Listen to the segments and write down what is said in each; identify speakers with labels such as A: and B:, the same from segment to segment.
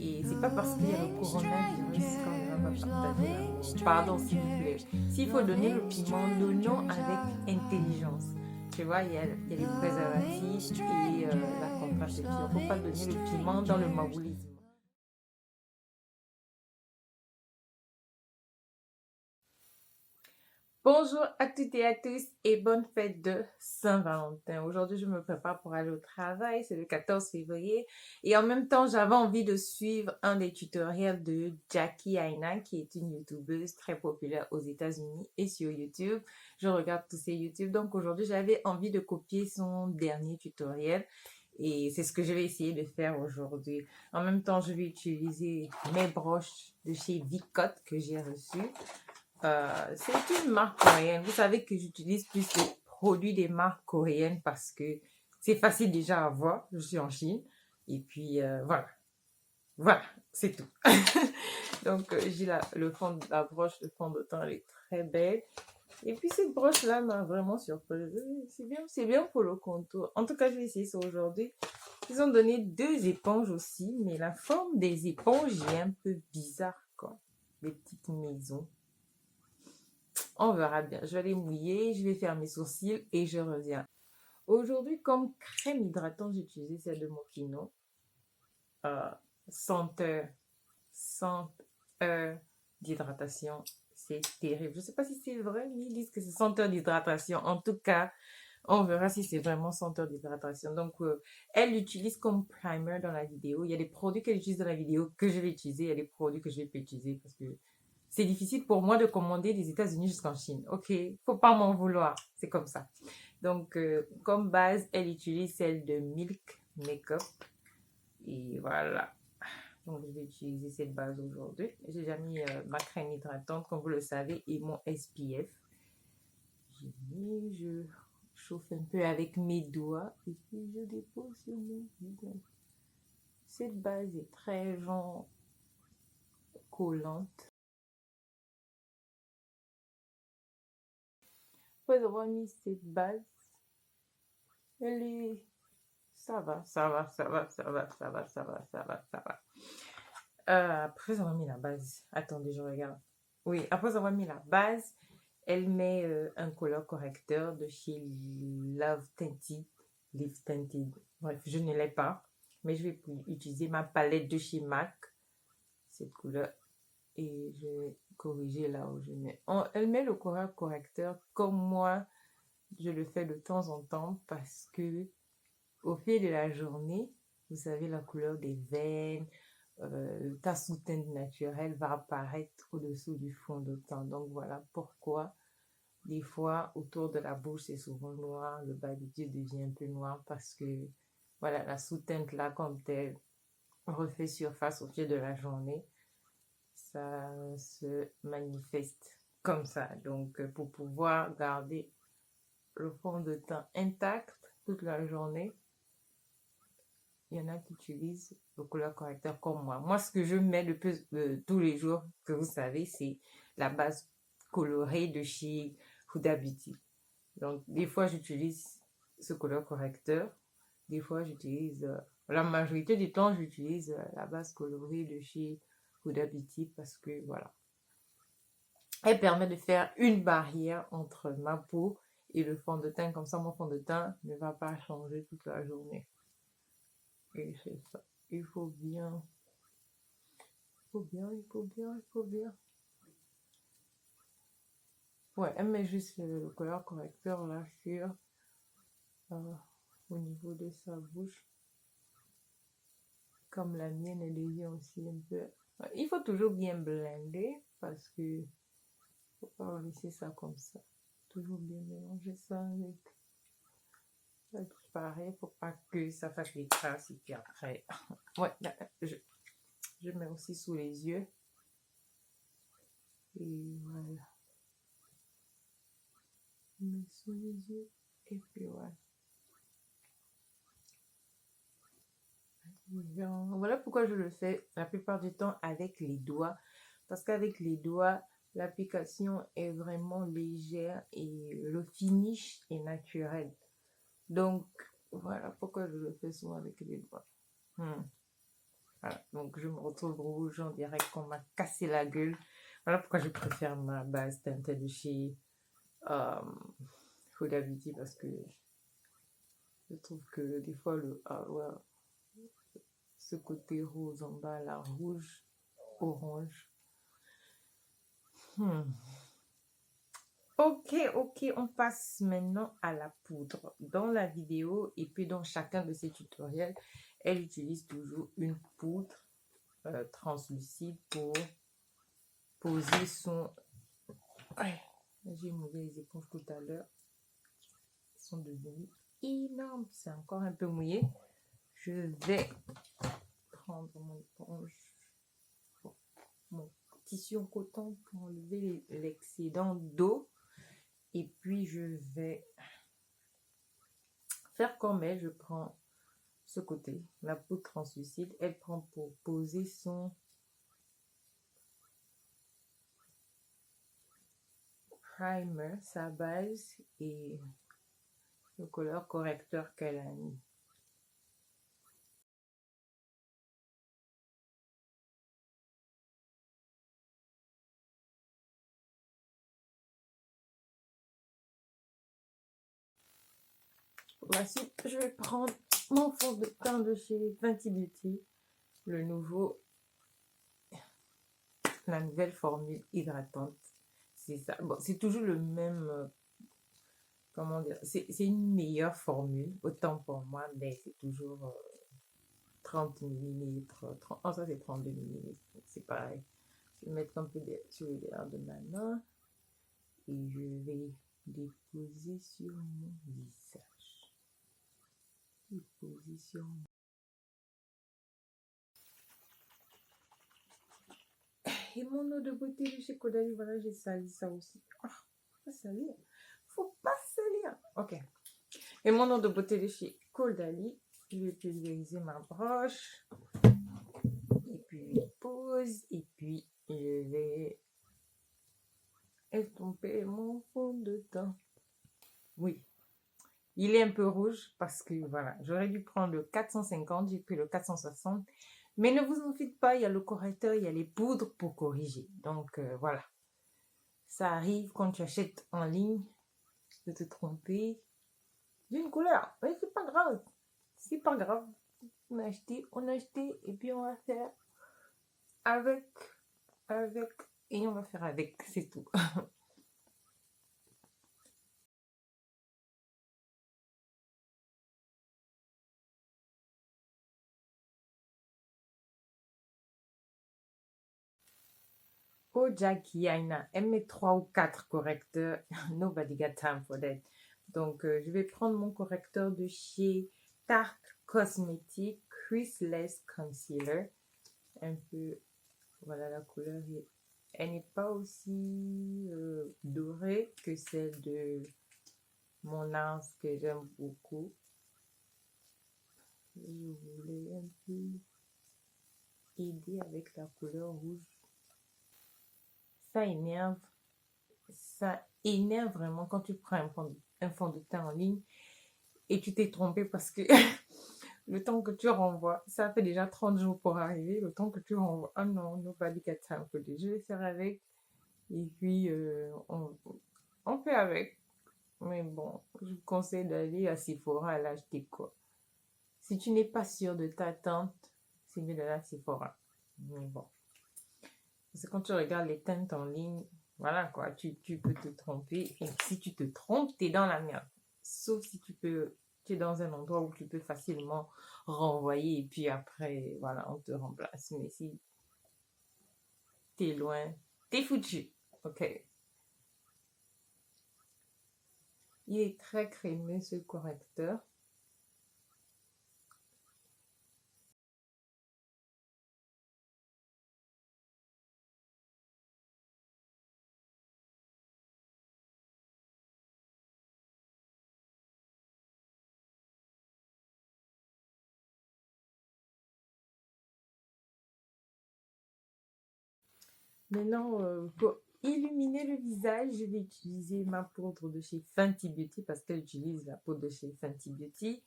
A: Et c'est pas parce qu'il y a le coronavirus qu'on ne va pas partager l'amour. Pardon, s'il vous plaît. S'il faut donner le piment, donnons avec intelligence. Tu vois, il y a les préservatifs et la contraception. Il ne faut pas donner le piment dans le magoulisme. Bonjour à toutes et à tous et bonne fête de Saint-Valentin. Aujourd'hui, je me prépare pour aller au travail, c'est le 14 février. Et en même temps, j'avais envie de suivre un des tutoriels de Jackie Aina, qui est une youtubeuse très populaire aux États-Unis et sur YouTube. Je regarde tous ses YouTube. Donc aujourd'hui, j'avais envie de copier son dernier tutoriel. Et c'est ce que je vais essayer de faire aujourd'hui. En même temps, je vais utiliser mes broches de chez Vicot que j'ai reçues. C'est une marque coréenne. Vous savez que j'utilise plus les produits des marques coréennes parce que c'est facile déjà à voir. Je suis en Chine. Et puis, voilà. Voilà, c'est tout. Donc, j'ai le fond de la broche, le fond de teint, elle est très belle. Et puis, cette broche-là m'a vraiment surprise. C'est bien pour le contour. En tout cas, je vais essayer ça aujourd'hui. Ils ont donné 2 éponges aussi, mais la forme des éponges est un peu bizarre, quoi. Des petites maisons. On verra bien. Je vais les mouiller, je vais faire mes sourcils et je reviens. Aujourd'hui, comme crème hydratante, j'ai utilisé celle de Moschino. Euh, senteur, senteur d'hydratation. C'est terrible. Je ne sais pas si c'est vrai, mais ils disent que c'est senteur d'hydratation. En tout cas, on verra si c'est vraiment senteur d'hydratation. Donc, elle l'utilise comme primer dans la vidéo. Il y a des produits qu'elle utilise dans la vidéo que je vais utiliser. Il y a des produits que je vais pas utiliser parce que c'est difficile pour moi de commander des États-Unis jusqu'en Chine. Ok, faut pas m'en vouloir. C'est comme ça. Donc, comme base, elle utilise celle de Milk Makeup. Et voilà. Donc, je vais utiliser cette base aujourd'hui. J'ai déjà mis ma crème hydratante, comme vous le savez, et mon SPF. J'ai mis, je chauffe un peu avec mes doigts et puis je dépose sur mon visage. Cette base est très genre collante. Après avoir mis cette base, elle est... Ça va, ça va, ça va, ça va, ça va, ça va, ça va, ça va. Après avoir mis la base, attendez, je regarde. Oui, après avoir mis la base, elle met un couleur correcteur de chez Love Tinted, Live Tinted. Bref, je ne l'ai pas, mais je vais utiliser ma palette de chez MAC, cette couleur, et je vais corriger là où je mets. Elle met le couleur correcteur comme moi, je le fais de temps en temps parce que au fil de la journée, vous savez, la couleur des veines, ta sous-teinte naturelle va apparaître au-dessous du fond de teint. Donc voilà pourquoi des fois autour de la bouche c'est souvent noir, le bas des yeux devient un peu noir parce que voilà, la sous-teinte là, comme elle refait surface au fil de la journée, ça se manifeste comme ça. Donc pour pouvoir garder le fond de teint intact toute la journée, il y en a qui utilisent le couleur correcteur comme moi. Moi, ce que je mets le plus tous les jours, que vous savez, c'est la base colorée de chez Huda Beauty. Donc, des fois, j'utilise ce couleur correcteur. Des fois, j'utilise, la majorité du temps, j'utilise la base colorée de chez Huda Beauty parce que, voilà. Elle permet de faire une barrière entre ma peau et le fond de teint. Comme ça, mon fond de teint ne va pas changer toute la journée. Et c'est ça. Il faut bien, il faut bien, il faut bien, il faut bien. Ouais, elle met juste le couleur correcteur là sur euh, au niveau de sa bouche. Comme la mienne, elle devient aussi un peu. Ouais, il faut toujours bien blender parce que faut pas laisser ça comme ça. Toujours bien mélanger ça avec pareil, faut pas que ça fasse des traces et puis après. Ouais, je mets aussi sous les yeux. Et voilà. Je mets sous les yeux et puis voilà. Voilà pourquoi je le fais la plupart du temps avec les doigts. Parce qu'avec les doigts, l'application est vraiment légère et le finish est naturel. Donc, voilà pourquoi je le fais souvent avec les doigts. Voilà, donc je me retrouve rouge, on dirait qu'on m'a cassé la gueule. Voilà pourquoi je préfère ma base teintée de chez Huda Beauty, parce que je trouve que des fois ce côté rose en bas, là, rouge, orange. Ok, on passe maintenant à la poudre. Dans la vidéo et puis dans chacun de ces tutoriels, elle utilise toujours une poudre translucide pour poser son... J'ai mouillé les éponges tout à l'heure. Elles sont devenues énormes. C'est encore un peu mouillé. Je vais prendre mon éponge, mon tissu en coton pour enlever l'excédent d'eau. Et puis, je vais faire comme elle. Je prends ce côté, la poudre translucide. Elle prend pour poser son primer, sa base et le couleur correcteur qu'elle a mis. Pour la suite, je vais prendre mon fond de teint de chez Fenty Beauty, le nouveau, la nouvelle formule hydratante. C'est ça. Bon, c'est toujours le même, comment dire, c'est une meilleure formule, autant pour moi, mais c'est toujours 30 millilitres. Oh, ça c'est 32 millilitres, c'est pareil. Je vais mettre un peu sur le derrière de ma main et je vais déposer sur mon visage. Déposer sur mon... Et mon eau de beauté de chez Caudalie, voilà, j'ai sali ça aussi. Ah, faut pas salir. Faut pas salir. Ok. Et mon eau de beauté de chez Caudalie, je vais pulvériser ma broche. Et puis, je pose. Et puis, je vais estomper mon fond de teint. Oui. Il est un peu rouge parce que, voilà, j'aurais dû prendre le 450, j'ai pris le 460. Mais ne vous en faites pas, il y a le correcteur, il y a les poudres pour corriger. Donc, voilà. Ça arrive quand tu achètes en ligne de te tromper d'une couleur. Mais c'est pas grave. C'est pas grave. On a acheté et puis on va faire avec, et on va faire avec, c'est tout. Oh, Jackie Aina, elle met 3 ou 4 correcteurs. Nobody got time for that. Donc, je vais prendre mon correcteur de chez Tarte Cosmetics Creaseless Concealer. Un peu, voilà la couleur. Elle n'est pas aussi dorée que celle de mon NARS que j'aime beaucoup. Je voulais un peu aider avec la couleur rouge. Ça énerve. Ça énerve vraiment quand tu prends un fond de teint en ligne et tu t'es trompé parce que le temps que tu renvoies, ça fait déjà 30 jours pour arriver, le temps que tu renvoies, ah non, nobody got time for this. Je vais faire avec et puis on fait avec. Mais bon, je vous conseille d'aller à Sephora à l'acheter quoi. Si tu n'es pas sûr de ta teinte, c'est mieux d'aller à Sephora. Mais bon. Parce que quand tu regardes les teintes en ligne, voilà quoi, tu peux te tromper. Et si tu te trompes, tu es dans la merde. Sauf si tu es dans un endroit où tu peux facilement renvoyer et puis après, voilà, on te remplace. Mais si tu es loin, t'es foutu. Ok. Il est très crémeux ce correcteur. Maintenant, pour illuminer le visage, je vais utiliser ma poudre de chez Fenty Beauty parce qu'elle utilise la poudre de chez Fenty Beauty.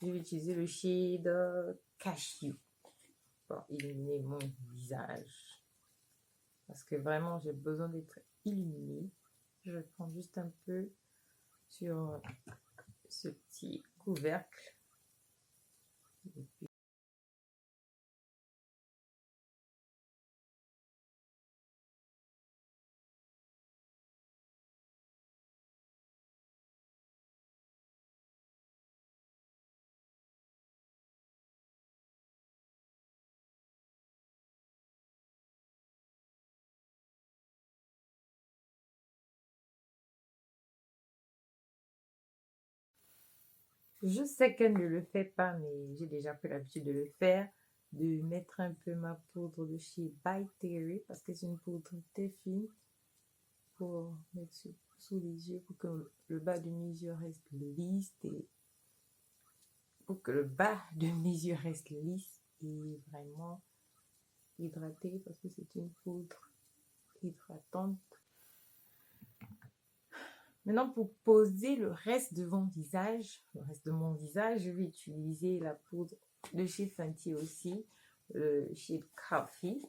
A: Je vais utiliser le shade Cashew. pour illuminer mon visage. Parce que vraiment, j'ai besoin d'être illuminée. Je vais prendre juste un peu sur ce petit couvercle. Je sais qu'elle ne le fait pas, mais j'ai déjà pris l'habitude de le faire, de mettre un peu ma poudre de chez By Theory, parce que c'est une poudre très fine pour mettre sous les yeux, pour que le bas de mes yeux reste lisse et vraiment hydraté, parce que c'est une poudre hydratante. Maintenant, pour poser le reste de mon visage, je vais utiliser la poudre de chez Fenty aussi, le shade Coffee.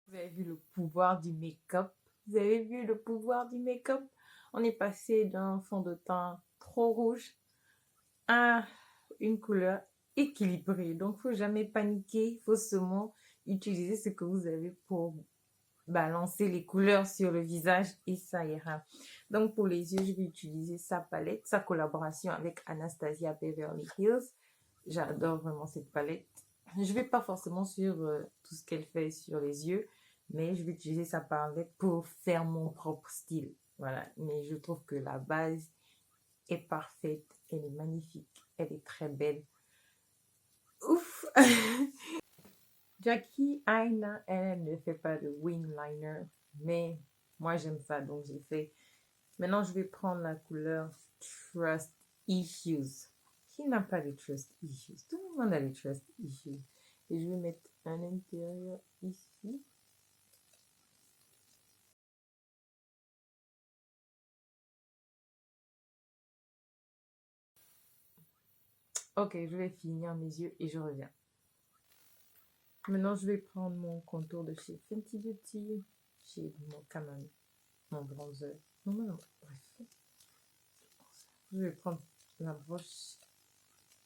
A: Vous avez vu le pouvoir du make-up? Vous avez vu le pouvoir du make-up? On est passé d'un fond de teint trop rouge à une couleur équilibrée. Donc, faut jamais paniquer, faut seulement utiliser ce que vous avez pour balancer les couleurs sur le visage et ça ira. Donc, pour les yeux, je vais utiliser sa palette, sa collaboration avec Anastasia Beverly Hills. J'adore vraiment cette palette. Je vais pas forcément sur tout ce qu'elle fait sur les yeux, mais je vais utiliser sa palette pour faire mon propre style. Voilà, mais je trouve que la base est parfaite, elle est magnifique, elle est très belle. Ouf. Jackie Aina, elle ne fait pas de wing liner, mais moi j'aime ça, donc j'ai fait. Maintenant, je vais prendre la couleur Trust Issues. Qui n'a pas de Trust Issues? Tout le monde a des Trust Issues. Et je vais mettre un intérieur ici. Ok, je vais finir mes yeux et je reviens. Maintenant, je vais prendre mon contour de chez Fenty Beauty. J'ai mon bronzer. Non, bref. Je vais prendre la broche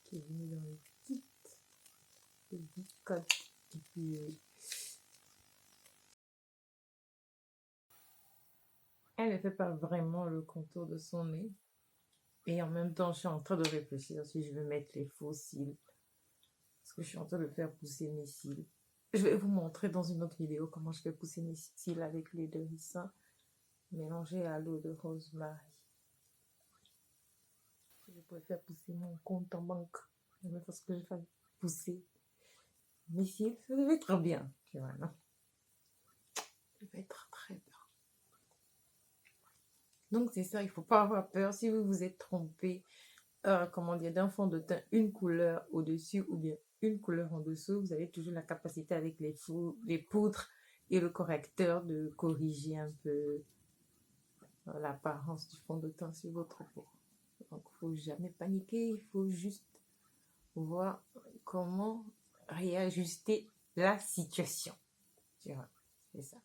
A: qui est venue dans les petites cotes. Et puis, elle ne fait pas vraiment le contour de son nez. Et en même temps, je suis en train de réfléchir si je vais mettre les faux cils. Parce que je suis en train de faire pousser mes cils. Je vais vous montrer dans une autre vidéo comment je fais pousser mes cils avec l'huile de ricin mélangée à l'eau de rosemary. Je pourrais faire pousser mon compte en banque. Parce que je fais pousser mes cils, ça devait être bien. Tu vois, non? Ça devait être très bien. Donc c'est ça, il ne faut pas avoir peur. Si vous vous êtes trompé, d'un fond de teint, une couleur au-dessus ou bien une couleur en dessous, vous avez toujours la capacité avec les poudres et le correcteur de corriger un peu l'apparence du fond de teint sur votre peau. Donc, il ne faut jamais paniquer, il faut juste voir comment réajuster la situation. Tu vois, c'est ça.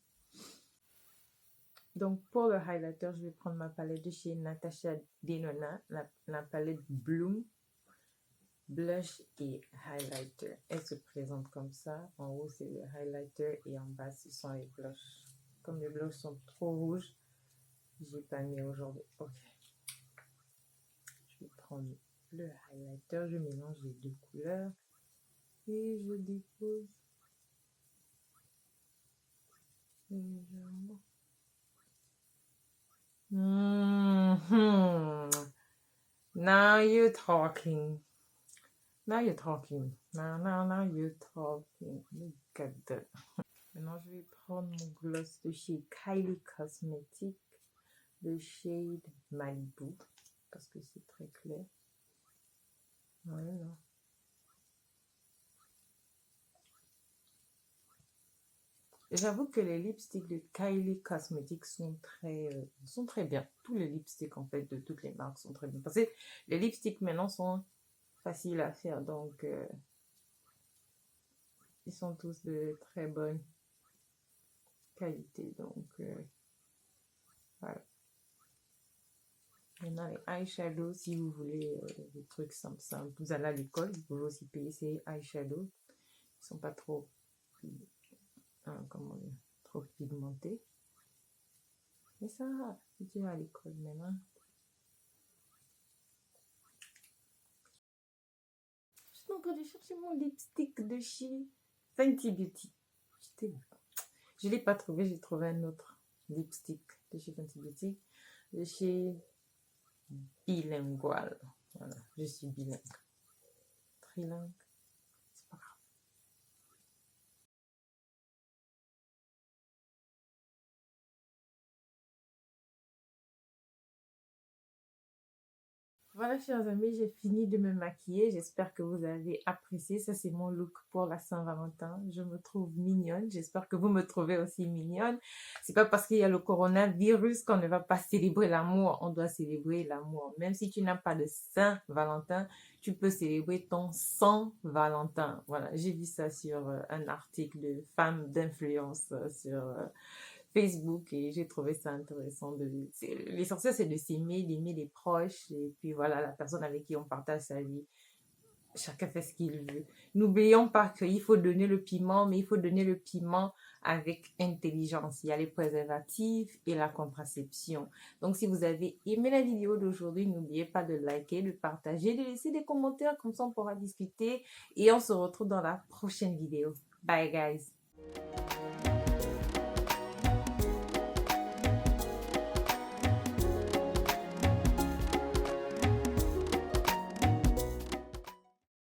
A: Donc, pour le highlighter, je vais prendre ma palette de chez Natasha Denona, la palette Bloom, blush et highlighter. Elle se présente comme ça. En haut, c'est le highlighter et en bas, ce sont les blushs. Comme les blushs sont trop rouges, j'ai pas mis aujourd'hui. Ok. Je vais prendre le highlighter, je mélange les deux couleurs et je dépose légèrement. Now you're talking. Now you're talking. Now you're talking. Look at that. Maintenant, je vais prendre mon gloss de chez Kylie Cosmetics, le shade Malibu, parce que c'est très clair. Voilà. J'avoue que les lipsticks de Kylie Cosmetics sont très bien. Tous les lipsticks, en fait, de toutes les marques sont très bien. Parce que les lipsticks, maintenant, sont faciles à faire. Donc, ils sont tous de très bonne qualité. Donc, voilà. Maintenant, les eyeshadows, si vous voulez des trucs simples, vous allez à l'école, vous pouvez aussi payer ces eyeshadows. Ils ne sont pas trop, comment dire, trop pigmentés. Mais ça, si tu vas à l'école maintenant. Je suis en train de chercher mon lipstick de chez Fenty Beauty. Je ne l'ai pas trouvé, j'ai trouvé un autre lipstick de chez Fenty Beauty, de chez Bilingual. Voilà, je suis bilingue. Trilingue, c'est pas grave. Voilà, chers amis, j'ai fini de me maquiller. J'espère que vous avez apprécié. Ça, c'est mon look pour la Saint-Valentin. Je me trouve mignonne. J'espère que vous me trouvez aussi mignonne. C'est pas parce qu'il y a le coronavirus qu'on ne va pas célébrer l'amour. On doit célébrer l'amour. Même si tu n'as pas de Saint-Valentin, tu peux célébrer ton Saint-Valentin. Voilà, j'ai vu ça sur un article de femmes d'influence sur Facebook et j'ai trouvé ça intéressant. L'essentiel, c'est de s'aimer, d'aimer les proches et puis voilà, la personne avec qui on partage sa vie. Chacun fait ce qu'il veut. N'oublions pas qu'il faut donner le piment, mais il faut donner le piment avec intelligence. Il y a les préservatifs et la contraception. Donc, si vous avez aimé la vidéo d'aujourd'hui, n'oubliez pas de liker, de partager, de laisser des commentaires, comme ça on pourra discuter et on se retrouve dans la prochaine vidéo. Bye guys!